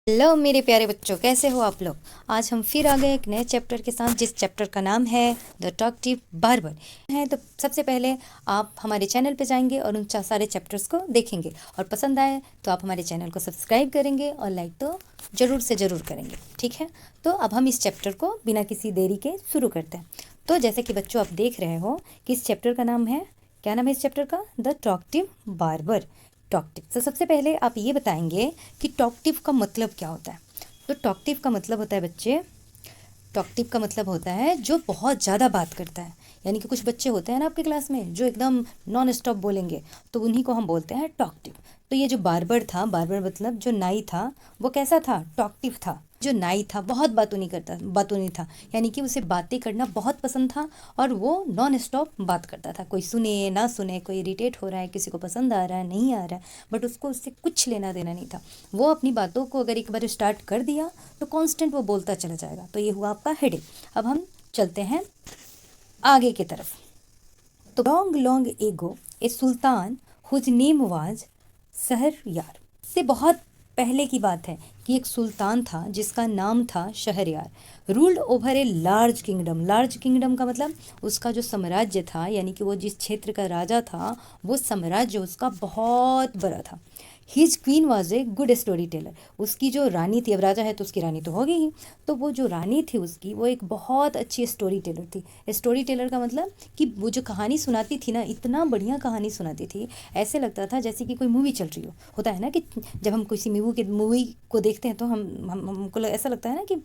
Hello मेरे प्यारे बच्चों, कैसे हो आप लोग। आज हम फिर आ गए एक नए चैप्टर के साथ, जिस चैप्टर का नाम है द टॉकटिव बार्बर है। तो सबसे पहले आप हमारे चैनल पे जाएंगे और उन सारे चैप्टर्स को देखेंगे, और पसंद आए तो आप हमारे चैनल को सब्सक्राइब करेंगे और लाइक तो ज़रूर से ज़रूर करेंगे, ठीक है। तो अब हम इस चैप्टर को बिना किसी देरी के शुरू करते हैं। तो जैसे कि बच्चों आप देख रहे हो कि इस चैप्टर का नाम है, क्या नाम है इस चैप्टर का, द टॉकटिव बार्बर। टॉकटिव, तो सबसे पहले आप ये बताएंगे कि टॉकटिव का मतलब क्या होता है। तो टॉकटिव का मतलब होता है बच्चे, टॉकटिव का मतलब होता है जो बहुत ज़्यादा बात करता है। यानी कि कुछ बच्चे होते हैं ना आपके क्लास में जो एकदम नॉन स्टॉप बोलेंगे, तो उन्हीं को हम बोलते हैं टॉकटिव। तो ये जो बार्बर था, बार्बर मतलब जो नाई था, वो कैसा था, टॉकटिव था। जो नाई था बहुत बातूनी था, यानी कि उसे बातें करना बहुत पसंद था, और वो नॉन स्टॉप बात करता था। कोई सुने ना सुने, कोई इरिटेट हो रहा है, किसी को पसंद आ रहा है नहीं आ रहा है, बट उसको उससे कुछ लेना देना नहीं था। वो अपनी बातों को अगर एक बार स्टार्ट कर दिया तो कांस्टेंट वो बोलता चला जाएगा। तो ये हुआ आपका हेडिंग। अब हम चलते हैं आगे की तरफ। तो long long ago a sultan whose name was Shahryar. से बहुत पहले की बात है कि एक सुल्तान था जिसका नाम था Shahryar. Ruled over a large kingdom. Large kingdom का मतलब उसका जो साम्राज्य था, यानी कि वो जिस क्षेत्र का राजा था, वो साम्राज्य उसका बहुत बड़ा था। His queen was a good story teller. उसकी जो रानी थी, अब राजा है तो उसकी रानी तो होगी ही, तो वो जो रानी थी उसकी, वो एक बहुत अच्छी स्टोरी टेलर थी। स्टोरी टेलर का मतलब कि वो जो कहानी सुनाती थी ना, इतना बढ़िया कहानी सुनाती थी, ऐसे लगता था जैसे कि कोई मूवी चल रही हो। होता है ना कि जब हम किसी मूवी को देखते हैं तो हमको ऐसा लगता है ना कि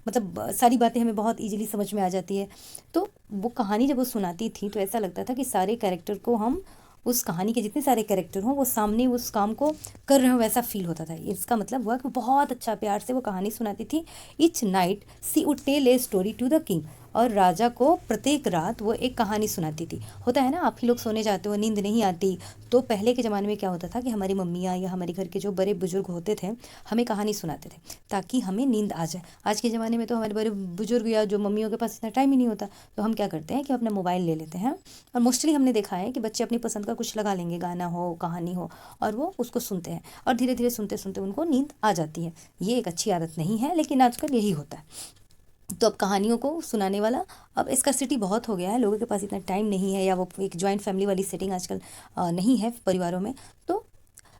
मतलब सारी बातें हमें बहुत ईजिली समझ में आ जाती है। तो वो कहानी जब वो सुनाती थी तो ऐसा लगता था कि सारे कैरेक्टर को हम, उस कहानी के जितने सारे कैरेक्टर हों वो सामने उस काम को कर रहे हो, वैसा फील होता था। इसका मतलब हुआ कि बहुत अच्छा प्यार से वो कहानी सुनाती थी। Each night she would tell a story to the king. और राजा को प्रत्येक रात वो एक कहानी सुनाती थी। होता है ना, आप ही लोग सोने जाते हो, नींद नहीं आती, तो पहले के ज़माने में क्या होता था कि हमारी मम्मियाँ या हमारे घर के जो बड़े बुजुर्ग होते थे, हमें कहानी सुनाते थे ताकि हमें नींद आ जाए। आज के ज़माने में तो हमारे बड़े बुजुर्ग या जो मम्मियों के पास इतना टाइम ही नहीं होता, तो हम क्या करते हैं कि अपना मोबाइल ले लेते हैं, और मोस्टली हमने देखा है कि बच्चे अपनी पसंद का कुछ लगा लेंगे, गाना हो कहानी हो, और वो उसको सुनते हैं, और धीरे धीरे सुनते सुनते उनको नींद आ जाती है। ये एक अच्छी आदत नहीं है, लेकिन आजकल यही होता है। तो अब कहानियों को सुनाने वाला, अब स्कार्सिटी बहुत हो गया है, लोगों के पास इतना टाइम नहीं है, या वो एक जॉइंट फैमिली वाली सेटिंग आजकल नहीं है परिवारों में, तो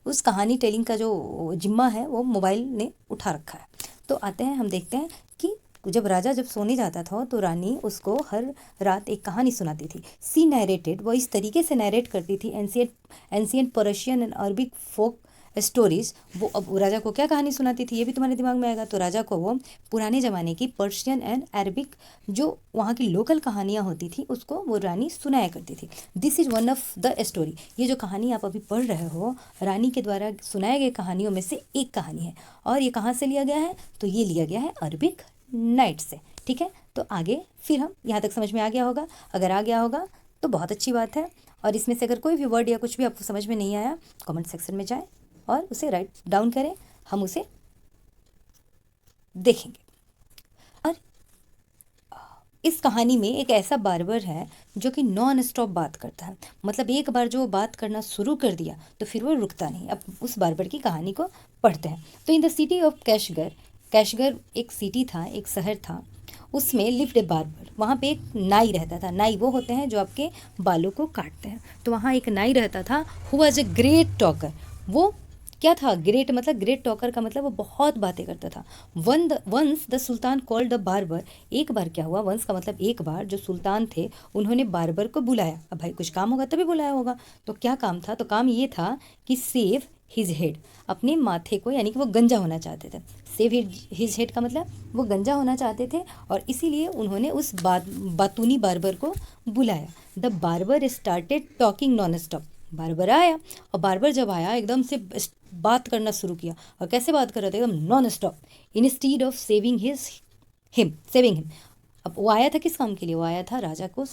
उस कहानी टेलिंग का जो जिम्मा है वो मोबाइल ने उठा रखा है। तो आते हैं, हम देखते हैं कि जब राजा जब सोने जाता था तो रानी उसको हर रात एक कहानी सुनाती थी। सी नैरेटेड, वो इस तरीके से नैरेट करती थी ancient Persian and Arabic folk stories. वो अब राजा को क्या कहानी सुनाती थी ये भी तुम्हारे दिमाग में आएगा। तो राजा को वो पुराने ज़माने की पर्शियन एंड अरबिक जो वहाँ की लोकल कहानियाँ होती थी उसको वो रानी सुनाया करती थी। This is one of the story. ये जो कहानी आप अभी पढ़ रहे हो, रानी के द्वारा सुनाए गए कहानियों में से एक कहानी है। और ये कहाँ से लिया गया है, तो ये लिया गया है अरबिक नाइट से, ठीक है। तो आगे फिर हम, यहाँ तक समझ में आ गया होगा, अगर आ गया होगा तो बहुत अच्छी बात है। और इसमें से अगर कोई भी वर्ड या कुछ भी आपको समझ में नहीं आया, कमेंट सेक्शन में जाएं और उसे राइट डाउन करें, हम उसे देखेंगे। और इस कहानी में एक ऐसा बार्बर है जो कि नॉन स्टॉप बात करता है। मतलब एक बार जो बात करना शुरू कर दिया तो फिर वो रुकता नहीं। अब उस बार्बर की कहानी को पढ़ते हैं। तो इन द सिटी ऑफ कैशगर, कैशगर एक सिटी था, एक शहर था, उसमें लिव्ड ए बार्बर। वहाँ पे एक नाई रहता था। नाई वो होते हैं जो आपके बालों को काटते हैं। तो वहाँ एक नाई रहता था, who was a great talker. वो क्या था, ग्रेट मतलब, ग्रेट टॉकर का मतलब वो बहुत बातें करता था। Once the sultan called the barber. एक बार क्या हुआ, वंस का मतलब एक बार, जो सुल्तान थे उन्होंने बार्बर को बुलाया। अब भाई कुछ काम होगा तभी बुलाया होगा, तो क्या काम था, तो काम ये था कि सेव हिज हेड, अपने माथे को, यानी कि वो गंजा होना चाहते थे। सेव हिज हेड का मतलब वो गंजा होना चाहते थे, और इसीलिए उन्होंने उस बातूनी बार्बर को बुलाया। The barber started talking non stop. Barber आया, और बार्बर जब आया एकदम से बात करना शुरू किया। और कैसे बात कर रहे थे, एकदम non stop. Instead of saving him. अब वो आया था किस काम के लिए, वो आया था राजा की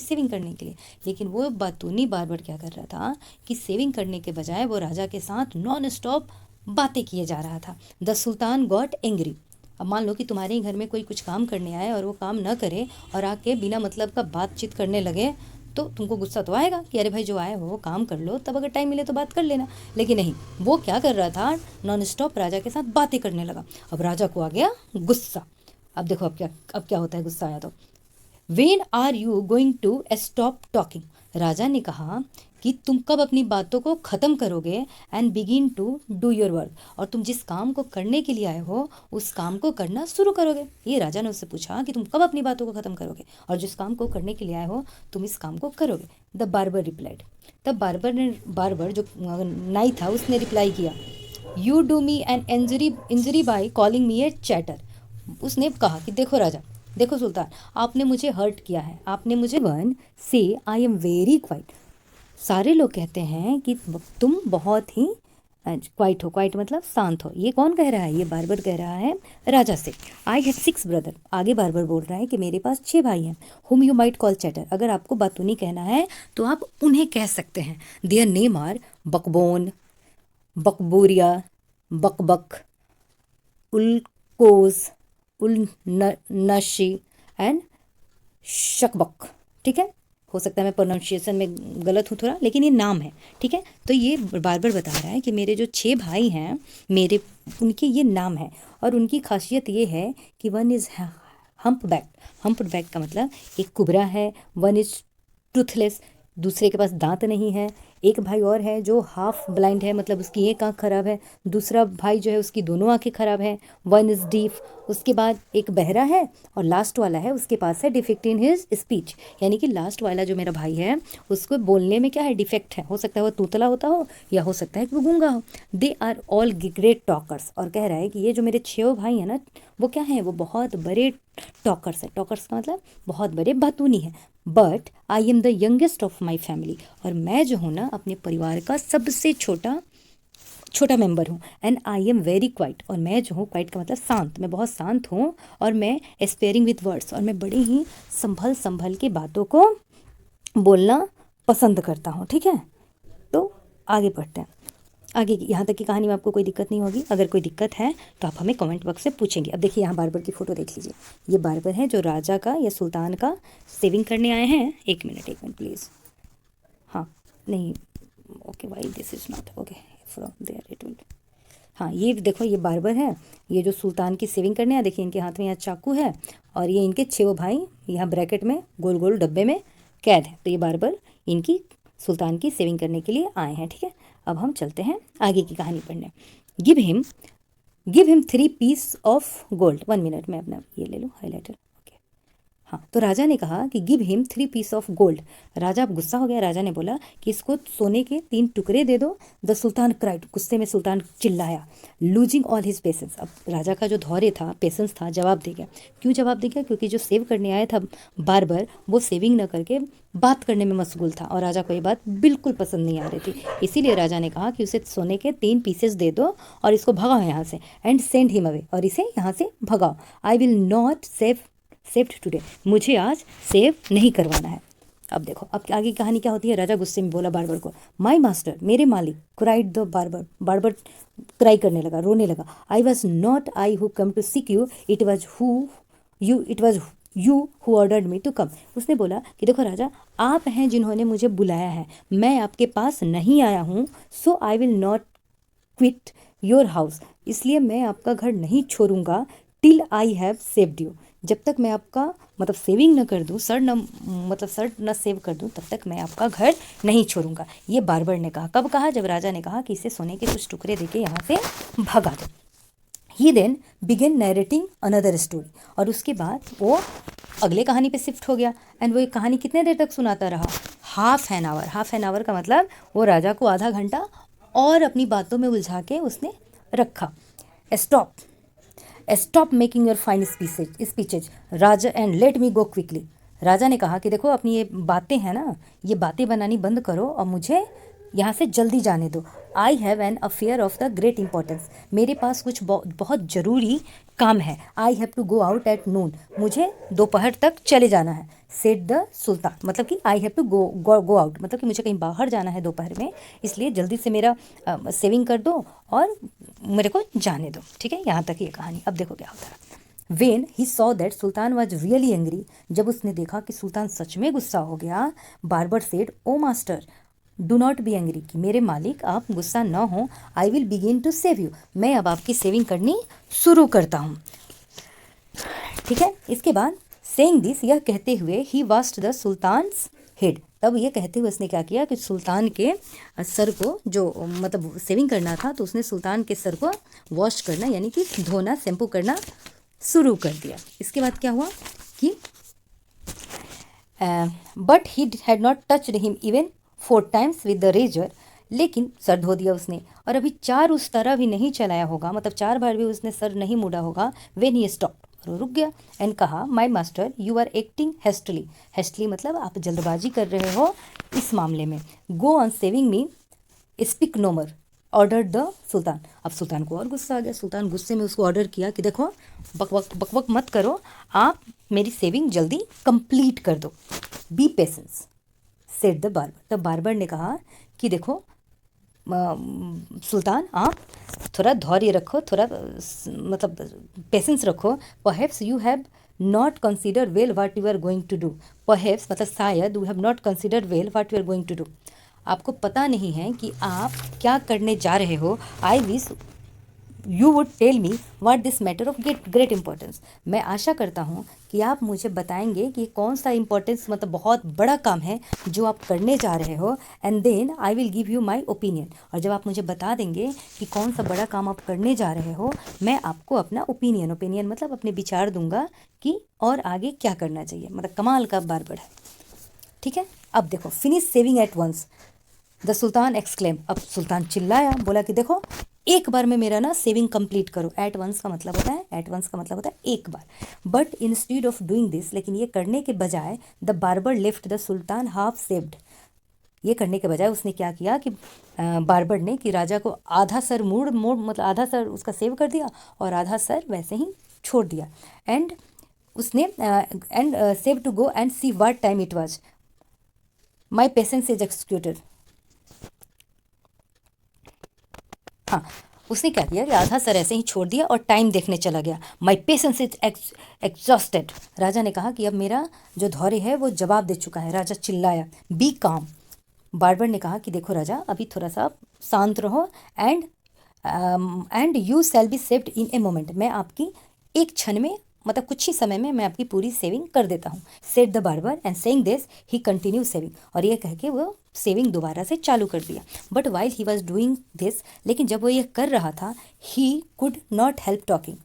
सेविंग करने के लिए। लेकिन वो बातूनी बार्बर क्या कर रहा था कि सेविंग करने के बजाय वो राजा के साथ नॉन स्टॉप बातें किए जा रहा था। The sultan got angry. अब मान लो कि तुम्हारे ही घर में कोई कुछ काम करने आए और वो काम न करे और आके बिना मतलब का बातचीत करने लगे, तो तुमको गुस्सा तो आएगा कि अरे भाई जो आए हो काम कर लो, तब अगर टाइम मिले तो बात कर लेना। लेकिन नहीं, वो क्या कर रहा था, नॉन स्टॉप राजा के साथ बातें करने लगा। अब राजा को आ गया गुस्सा। अब देखो अब क्या होता है गुस्सा आया तो। When are you going to stop talking, राजा ने कहा कि तुम कब अपनी बातों को ख़त्म करोगे and begin to do your work, और तुम जिस काम को करने के लिए आए हो उस काम को करना शुरू करोगे। ये राजा ने उससे पूछा कि तुम कब अपनी बातों को ख़त्म करोगे और जिस काम को करने के लिए आए हो तुम इस काम को करोगे। द बार्बर रिप्लाइड, तब बार्बर जो नाई था उसने रिप्लाई किया, you do me an injury by calling me A chatter. उसने कहा कि देखो राजा, देखो सुल्तान, आपने मुझे हर्ट किया है, आपने मुझे वन से आई एम वेरी क्वाइट। सारे लोग कहते हैं कि तुम बहुत ही क्वाइट हो। क्वाइट मतलब शांत हो। ये कौन कह रहा है? ये बार्बर कह रहा है राजा से। आई हैव 6 ब्रदर, आगे बार्बर बोल रहा है कि मेरे पास 6 भाई हैं। Whom you might call chatter, अगर आपको बातूनी कहना है तो आप उन्हें कह सकते हैं। देयर नेम आर बकबोन, बकबूरिया, बकबक, उलकोज, उल नशी एंड शकबक। ठीक है, हो सकता है मैं प्रोनाउंसिएशन में गलत हूँ थोड़ा, लेकिन ये नाम है। ठीक है, तो ये बार्बर बता रहा है कि मेरे जो 6 भाई हैं, मेरे उनके ये नाम है और उनकी खासियत ये है कि वन इज़ हम्पबैक। हम्पबैक का मतलब एक कुबरा है। वन इज़ टूथलेस, दूसरे के पास दांत नहीं है। एक भाई और है जो हाफ ब्लाइंड है, मतलब उसकी एक आंख खराब है। दूसरा भाई जो है उसकी दोनों आंखें खराब हैं। One is deaf. उसके बाद एक बहरा है और लास्ट वाला है उसके पास है डिफेक्ट इन हिज स्पीच, यानी कि लास्ट वाला जो मेरा भाई है उसको बोलने में क्या है, डिफेक्ट है। हो सकता है वो तूतला होता हो या हो सकता है कि वो गूंगा हो। They are all great talkers, और कह रहा है कि ये जो मेरे 6 भाई हैं ना, वो क्या हैं, वो बहुत बड़े टॉकर्स हैं। टॉकर्स का मतलब बहुत बड़े बातूनी हैं। But I am the youngest of my family, और मैं जो हूँ ना अपने परिवार का सबसे छोटा मेंबर हूँ। And I am very quite, और मैं जो हूँ, क्वाइट का मतलब शांत, मैं बहुत शांत हूँ। और मैं स्पेयरिंग विद वर्ड्स, और मैं बड़े ही संभल के बातों को बोलना पसंद करता हूँ। ठीक है, तो आगे बढ़ते हैं। आगे यहाँ तक की कहानी में आपको कोई दिक्कत नहीं होगी। अगर कोई दिक्कत है तो आप हमें कमेंट बॉक्स से पूछेंगे। अब देखिए यहाँ बार्बर की फ़ोटो देख लीजिए। ये बार्बर है जो राजा का या सुल्तान का सेविंग करने आए हैं। एक मिनट प्लीज़। हाँ, नहीं, okay, why this is not okay from there it will. हाँ, ये देखो, ये बार्बर है, ये जो सुल्तान की सेविंग करने आए। देखिए इनके हाथ में यहाँ चाकू है और ये इनके 6 भाई यहाँ ब्रैकेट में गोल गोल डब्बे में कैद है। तो ये बार्बर इनकी सुल्तान की सेविंग करने के लिए आए हैं। ठीक है, अब हम चलते हैं आगे की कहानी पढ़ने। Give him 3 piece of gold. 1 minute में अपना ये ले लो हाईलाइटर। ओके, हाँ, तो राजा ने कहा कि give him 3 piece of gold. राजा अब गुस्सा हो गया। राजा ने बोला कि इसको सोने के 3 टुकड़े दे दो। द सुल्तान क्राइड, गुस्से में सुल्तान चिल्लाया, लूजिंग ऑल हिज पेशेंस। अब राजा का जो धैर्य था, पेशेंस था, जवाब दे गया। क्यों जवाब दे गया? क्योंकि जो सेव करने आया था बार्बर, वो सेविंग न करके बात करने में मशगूल था और राजा को ये बात बिल्कुल पसंद नहीं आ रही थी। इसीलिए राजा ने कहा कि उसे सोने के 3 पीसेस दे दो और इसको भगाओ यहाँ से, एंड सेंड हिम अवे, और इसे यहाँ से भगाओ। I will not saved today, मुझे आज सेव नहीं करवाना है। अब देखो, अब आगे कहानी क्या होती है। राजा गुस्से में बोला बार्बर को, माई मास्टर, मेरे मालिक, cried the barber. Barber cry करने लगा, रोने लगा। I was not I who come to seek you, it was you who ordered me to come. उसने बोला कि देखो राजा, आप हैं जिन्होंने मुझे बुलाया है, मैं आपके पास नहीं आया हूँ। So I will not quit your house, इसलिए मैं आपका घर नहीं छोड़ूंगा। Till I have saved you, जब तक मैं आपका मतलब सेविंग न कर दूँ, सर न सेव कर दूँ, तब तक मैं आपका घर नहीं छोड़ूंगा। ये बार्बर ने कहा। कब कहा? जब राजा ने कहा कि इसे सोने के कुछ टुकड़े देके यहाँ से भगा दो। He then began narrating another story, और उसके बाद वो अगले कहानी पे शिफ्ट हो गया। एंड वो एक कहानी कितने देर तक सुनाता रहा? Half an hour. Half an hour का मतलब वो राजा को आधा घंटा और अपनी बातों में उलझा के उसने रखा। Stop making your fine speeches raja and let me go quickly. राजा ने कहा कि देखो, अपनी ये बातें हैं ना, ये बातें बनानी बंद करो और मुझे यहाँ से जल्दी जाने दो। I have an affair of the great importance, मेरे पास कुछ बहुत ज़रूरी काम है। I have to go out at noon, मुझे दोपहर तक चले जाना है। सेड द सुल्तान, मतलब कि I have to go out, मतलब कि मुझे कहीं बाहर जाना है दोपहर में, इसलिए जल्दी से मेरा सेविंग कर दो और मेरे को जाने दो। ठीक है, यहाँ तक ये कहानी। अब देखो क्या होता है। When he saw that Sultan was really angry, जब उसने देखा कि सुल्तान सच में गुस्सा हो गया, barber said, O master do not be angry, कि मेरे मालिक आप गुस्सा न हो, I will begin to shave you, मैं अब आपकी सेविंग करनी शुरू करता हूँ। ठीक है, इसके बाद सेइंग दिस, यह कहते हुए, ही वाश्ड द सुल्तान्स हेड, तब ये कहते हुए उसने क्या किया कि सुल्तान के सर को, जो मतलब सेविंग करना था, तो उसने सुल्तान के सर को वॉश करना यानी कि धोना, शैम्पू करना शुरू कर दिया। इसके बाद क्या हुआ कि but he had not touched him even 4 times with the razor, लेकिन सर धो दिया उसने और अभी 4 उस तरह भी नहीं चलाया होगा, मतलब 4 बार भी उसने सर नहीं मुड़ा होगा, व्हेन ही स्टॉप, और वो रुक गया, एंड कहा, my master you are acting hastily, hastily मतलब आप जल्दबाजी कर रहे हो इस मामले में, go on shaving me, speak no more, order the sultan. अब सुल्तान को और गुस्सा आ गया, सुल्तान गुस्से में उसको ऑर्डर किया कि देखो बकवक मत करो, आप मेरी सेविंग जल्दी कंप्लीट कर दो, B patience said the barber. तब बार्बर ने कहा कि देखो सुल्तान, आप थोड़ा धैर्य रखो, थोड़ा मतलब पेशेंस रखो, perhaps you have not consider well what you are going to do, perhaps मतलब शायद, you have not consider well what you are going to do, आपको पता नहीं है कि आप क्या करने जा रहे हो, I wish you would tell me what this matter of great importance, मैं आशा करता हूँ कि आप मुझे बताएंगे कि कौन सा इंपॉर्टेंस मतलब बहुत बड़ा काम है जो आप करने जा रहे हो, and then I will give you my opinion, और जब आप मुझे बता देंगे कि कौन सा बड़ा काम आप करने जा रहे हो, मैं आपको अपना ओपिनियन मतलब अपने विचार दूंगा कि और आगे क्या करना चाहिए, मतलब कमाल का बार्बर है। ठीक है, अब देखो, finish shaving at once the sultan exclaim, अब सुल्तान चिल्लाया, बोला कि देखो एक बार में मेरा ना सेविंग कंप्लीट करो, एट वंस का मतलब होता है एक बार, but instead of doing this, लेकिन ये करने के बजाय, the barber left the sultan half saved, ये करने के बजाय उसने क्या किया कि बार्बर ने कि राजा को आधा सर मोड़ मतलब आधा सर उसका सेव कर दिया और आधा सर वैसे ही छोड़ दिया, एंड उसने and shave to go and see what time it was, my patience is executed. हाँ, उसने क्या किया कि आधा सर ऐसे ही छोड़ दिया और टाइम देखने चला गया, माई पेशेंस इज एग्जॉस्टेड, राजा ने कहा कि अब मेरा जो धैर्य है वो जवाब दे चुका है, राजा चिल्लाया, बी काम, बार्बर ने कहा कि देखो राजा, अभी थोड़ा सा शांत रहो, and you shall be saved in a moment, मैं आपकी एक क्षण में मतलब कुछ ही समय में मैं आपकी पूरी सेविंग कर देता हूँ, said the barber, and saying this he continue saving, और ये कह के वो सेविंग दोबारा से चालू कर दिया, but while he was doing this, लेकिन जब वो ये कर रहा था, he could not help talking,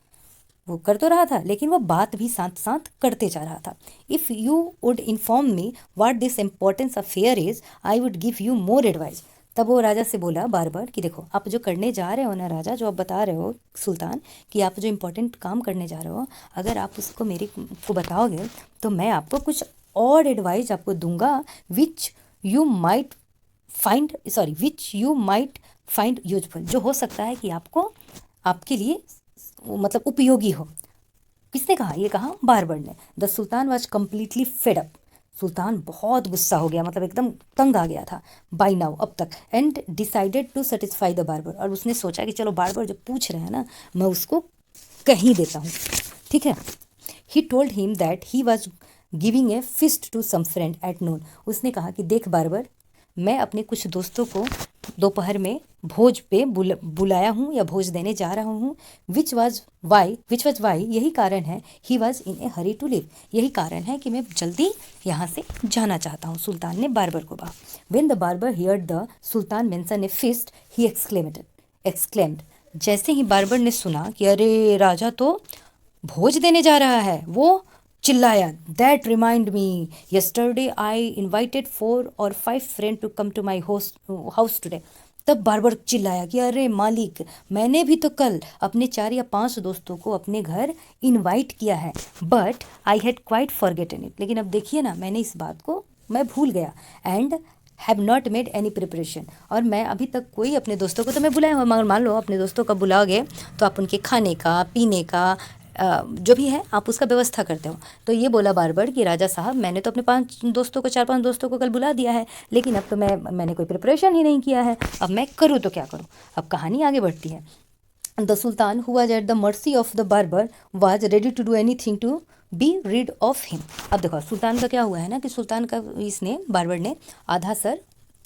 वो कर तो रहा था लेकिन वो बात भी साथ साथ करते जा रहा था, if you would inform me what this importance affair is, I would give you more advice. तब वो राजा से बोला बार बार कि देखो आप जो करने जा रहे हो ना राजा, जो आप बता रहे हो सुल्तान कि आप जो इम्पोर्टेंट काम करने जा रहे हो, अगर आप उसको मेरे को बताओगे तो मैं आपको कुछ और एडवाइस आपको दूंगा, which you might find useful, जो हो सकता है कि आपको आपके लिए मतलब उपयोगी हो। किसने कहा? ये कहा बार्बर ने। The sultan was completely fed up, सुल्तान बहुत गुस्सा हो गया, मतलब एकदम तंग आ गया था बाई नाउ अब तक, and decided to satisfy the barber, और उसने सोचा कि चलो बार्बर जब पूछ रहे हैं ना मैं उसको कहीं देता हूँ, ठीक है। He told him that he was giving a feast to some friend at noon, उसने कहा कि देख बार्बर, मैं अपने कुछ दोस्तों को दोपहर में भोज पे बुलाया हूँ या भोज देने जा रहा हूँ, विच वॉज वाई, यही कारण है, he was in a hurry to leave, यही कारण है कि मैं जल्दी यहाँ से जाना चाहता हूँ, सुल्तान ने बार्बर को कहा। When the barber heard the sultan mention a feast, he exclaimed, जैसे ही बार्बर ने सुना कि अरे राजा तो भोज देने जा रहा है, वो चिल्लाया, that remind me, yesterday I invited 4 or 5 friend to come to my house today. तब बार्बर चिल्लाया कि अरे मालिक, मैंने भी तो कल अपने 4 या 5 दोस्तों को अपने घर इनवाइट किया है, but I had quite forgotten it, लेकिन अब देखिए ना मैंने इस बात को मैं भूल गया, and have not made any preparation, और मैं अभी तक कोई अपने दोस्तों को तो मैं बुलाया हुआ, मगर मान लो अपने दोस्तों का बुलाओगे तो आप उनके खाने का पीने का जो भी है आप उसका व्यवस्था करते हो। तो ये बोला बार्बर कि राजा साहब, मैंने तो अपने 4-5 दोस्तों को कल बुला दिया है, लेकिन अब तो मैंने कोई प्रिपरेशन ही नहीं किया है, अब मैं करूँ तो क्या करूँ। अब कहानी आगे बढ़ती है। The sultan who was at the mercy of the barber was ready to do anything to be rid of him. अब देखो सुल्तान का क्या हुआ है ना कि सुल्तान का इसने बार्बर ने आधा सर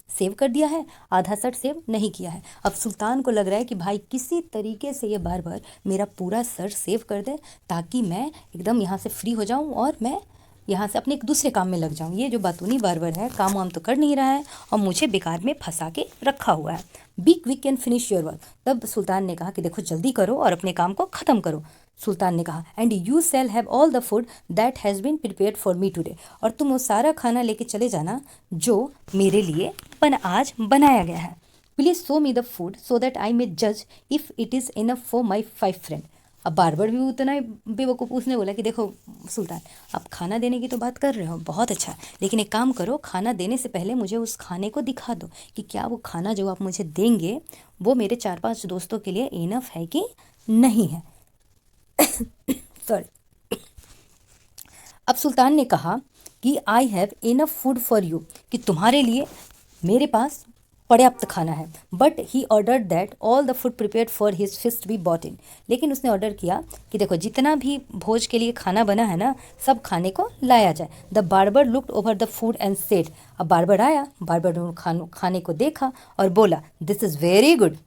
सेव कर दिया है, आधा सर सेव नहीं किया है। अब सुल्तान को लग रहा है कि भाई किसी तरीके से ये बार्बर मेरा पूरा सर सेव कर दे ताकि मैं एकदम यहाँ से फ्री हो जाऊँ और मैं यहाँ से अपने एक दूसरे काम में लग जाऊँ। ये जो बातूनी बार्बर है काम वाम तो कर नहीं रहा है और मुझे बेकार में फंसा के रखा हुआ है। Be quick and finish your work. तब सुल्तान ने कहा कि देखो जल्दी करो और अपने काम को ख़त्म करो। सुल्तान ने कहा and you shall have all the food that has been prepared for me today. और तुम वो सारा खाना लेके चले जाना जो मेरे लिए आज बनाया गया है। Please show me the food so that I may जज if it is enough for my 5 friend. अब बार्बर भी उतना ही बेवकूफ़, उसने बोला कि देखो सुल्तान आप खाना देने की तो बात कर रहे हो बहुत अच्छा, लेकिन एक काम करो खाना देने से पहले मुझे उस खाने को दिखा दो कि क्या वो खाना जो आप मुझे देंगे वो मेरे 4-5 दोस्तों के लिए इनफ है कि नहीं है। सॉरी। अब सुल्तान ने कहा कि I have enough food for you, कि तुम्हारे लिए मेरे पास पर्याप्त खाना है। But he order that all the food prepared for his feast be bought in. लेकिन उसने ऑर्डर किया कि देखो जितना भी भोज के लिए खाना बना है ना सब खाने को लाया जाए। The barber looked over the food and said. अब बार्बर आया, बार्बर ने खाने को देखा और बोला दिस इज़ वेरी गुड,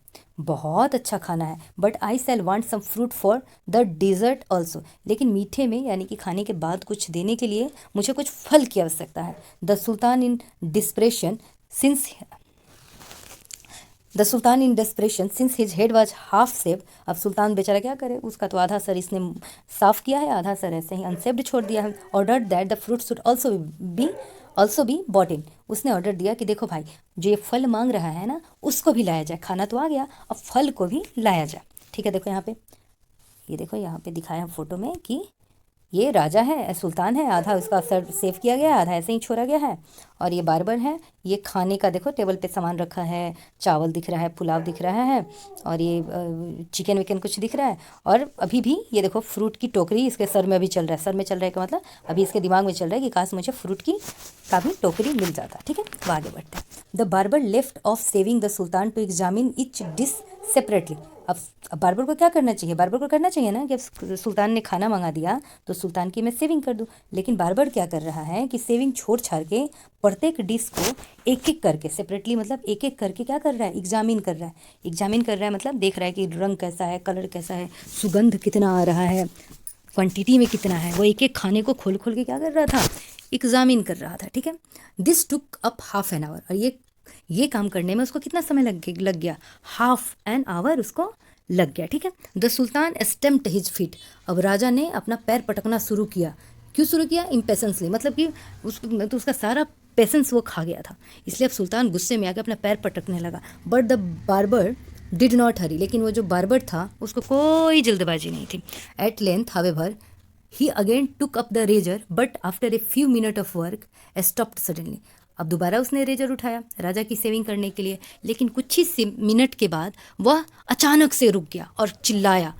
बहुत अच्छा खाना है, but I shall want some fruit for the dessert also. लेकिन मीठे में यानी कि खाने के बाद कुछ देने के लिए मुझे कुछ फल की आवश्यकता है। The Sultan in depression since his head was half save. अब सुल्तान बेचारा क्या करे, उसका तो आधा सर इसने साफ किया है, आधा सर ऐसे ही अनसेव्ड छोड़ दिया है। Order that the fruit should also be bought in. उसने ऑर्डर दिया कि देखो भाई जो ये फल मांग रहा है ना उसको भी लाया जाए, खाना तो आ गया अब फल को भी लाया जाए। ठीक है, देखो यहाँ पे, ये देखो यहाँ पे दिखाया फोटो में कि ये राजा है, सुल्तान है, आधा उसका सर सेव किया गया, आधा ऐसे ही छोड़ा गया है। और ये बार्बर है, ये खाने का देखो टेबल पे सामान रखा है, चावल दिख रहा है, पुलाव दिख रहा है और ये चिकन विकन कुछ दिख रहा है। और अभी भी ये देखो फ्रूट की टोकरी इसके सर में अभी चल रहा है, सर में चल रहा है का मतलब अभी इसके दिमाग में चल रहा है कि काश मुझे फ्रूट की का भी टोकरी मिल जाता। ठीक है, वो आगे बढ़ते हैं। The barber left off shaving the sultan to examine each dish separately. अब बार्बर को क्या करना चाहिए, बार्बर को करना चाहिए ना कि अब सुल्तान ने खाना मंगा दिया तो सुल्तान की मैं सेविंग कर दूं। लेकिन बार्बर क्या कर रहा है कि सेविंग छोड़ छाड़ के प्रत्येक डिश को एक एक करके सेपरेटली मतलब एक एक करके क्या कर रहा है, एग्जामिन कर रहा है। एग्जामिन कर रहा है मतलब देख रहा है कि रंग कैसा है, कलर कैसा है, सुगंध कितना आ रहा है, क्वांटिटी में कितना है। वो एक एक खाने को खोल खोल के क्या कर रहा था, एग्जामिन कर रहा था। ठीक है, this took up half an hour. और ये काम करने में उसको कितना समय लग गया, हाफ एन आवर उसको लग गया। ठीक है, द सुल्तान स्टेम्प्ड हिज फीट। अब राजा ने अपना पैर पटकना शुरू किया। क्यों शुरू किया, इम्पेशेंसली, मतलब कि तो उसका सारा पेशेंस वो खा गया था, इसलिए अब सुल्तान गुस्से में आकर अपना पैर पटकने लगा। But the barber did not हरी। लेकिन वो जो बार्बर था उसको कोई जल्दबाजी नहीं थी। At length however he again took up the razor but after a few minute of work stopped suddenly. अब दोबारा उसने रेजर उठाया राजा की सेविंग करने के लिए, लेकिन कुछ ही मिनट के बाद वह अचानक से रुक गया और चिल्लाया,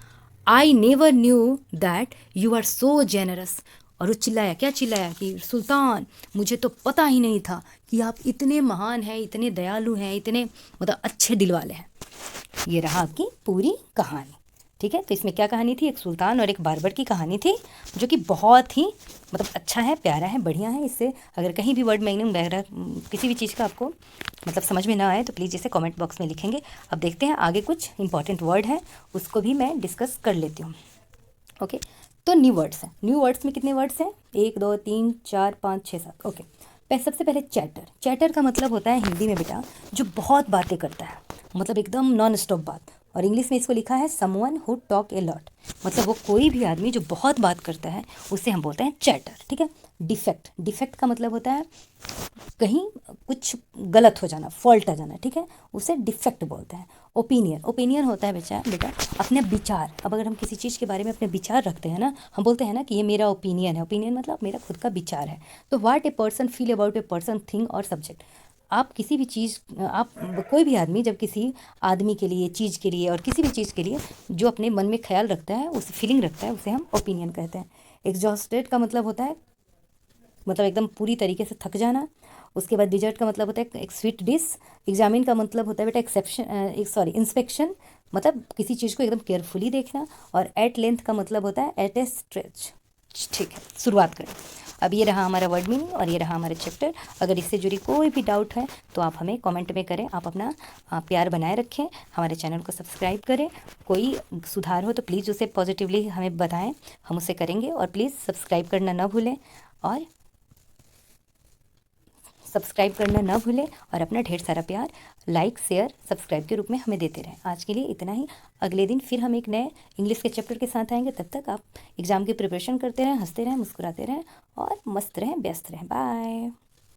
I never knew that you are so generous. और वो चिल्लाया, क्या चिल्लाया कि सुल्तान मुझे तो पता ही नहीं था कि आप इतने महान हैं, इतने दयालु हैं, इतने मतलब अच्छे दिल वाले हैं। ये रहा आपकी पूरी कहानी। ठीक है, तो इसमें क्या कहानी थी, एक सुल्तान और एक बार्बर की कहानी थी जो कि बहुत ही मतलब अच्छा है, प्यारा है, बढ़िया है। इससे अगर कहीं भी वर्ड मीनिंग वगैरह किसी भी चीज़ का आपको मतलब समझ में ना आए तो प्लीज़ इसे कमेंट बॉक्स में लिखेंगे। अब देखते हैं आगे कुछ इंपॉर्टेंट वर्ड है उसको भी मैं डिस्कस कर लेती हूँ। ओके, तो न्यू वर्ड्स हैं। न्यू वर्ड्स में कितने वर्ड्स हैं, 1 2 3 4 5 6 7। ओके, सबसे पहले चैटर। चैटर का मतलब होता है हिंदी में बेटा जो बहुत बातें करता है, मतलब एकदम नॉन स्टॉप बात। और इंग्लिश में इसको लिखा है someone who talk a lot, मतलब वो कोई भी आदमी जो बहुत बात करता है उसे हम बोलते हैं चैटर। ठीक है, डिफेक्ट। डिफेक्ट का मतलब होता है कहीं कुछ गलत हो जाना, फॉल्ट आ जाना। ठीक है, उसे डिफेक्ट बोलते हैं। ओपिनियन। ओपिनियन होता है बेटा अपने विचार। अब अगर हम किसी चीज़ के बारे में अपने विचार रखते हैं ना, हम बोलते हैं ना कि ये मेरा ओपिनियन है। ओपिनियन मतलब मेरा खुद का विचार है। तो what a person feel about a person, thing और सब्जेक्ट। आप किसी भी चीज़, आप कोई भी आदमी जब किसी आदमी के लिए, चीज़ के लिए और किसी भी चीज़ के लिए जो अपने मन में ख्याल रखता है, उस फीलिंग रखता है, उसे हम ओपिनियन कहते हैं। एग्जॉस्टेड का मतलब होता है मतलब एकदम पूरी तरीके से थक जाना। उसके बाद डिजर्ट का मतलब होता है एक स्वीट डिश। एग्जामिन का मतलब होता है बेटा इंस्पेक्शन, मतलब किसी चीज़ को एकदम केयरफुली देखना। और एट लेंथ का मतलब होता है एट ए स्ट्रेच। ठीक है, शुरुआत करें। अब ये रहा हमारा वर्ड मीनिंग और ये रहा हमारा चैप्टर। अगर इससे जुड़ी कोई भी डाउट है तो आप हमें कमेंट में करें। आप अपना प्यार बनाए रखें, हमारे चैनल को सब्सक्राइब करें। कोई सुधार हो तो प्लीज़ उसे पॉजिटिवली हमें बताएं, हम उसे करेंगे। और प्लीज़ सब्सक्राइब करना ना भूलें और अपना ढेर सारा प्यार लाइक शेयर सब्सक्राइब के रूप में हमें देते रहें। आज के लिए इतना ही। अगले दिन फिर हम एक नए इंग्लिश के चैप्टर के साथ आएंगे। तब तक आप एग्ज़ाम की प्रिपरेशन करते रहें, हंसते रहें, मुस्कुराते रहें और मस्त रहें, व्यस्त रहें। बाय।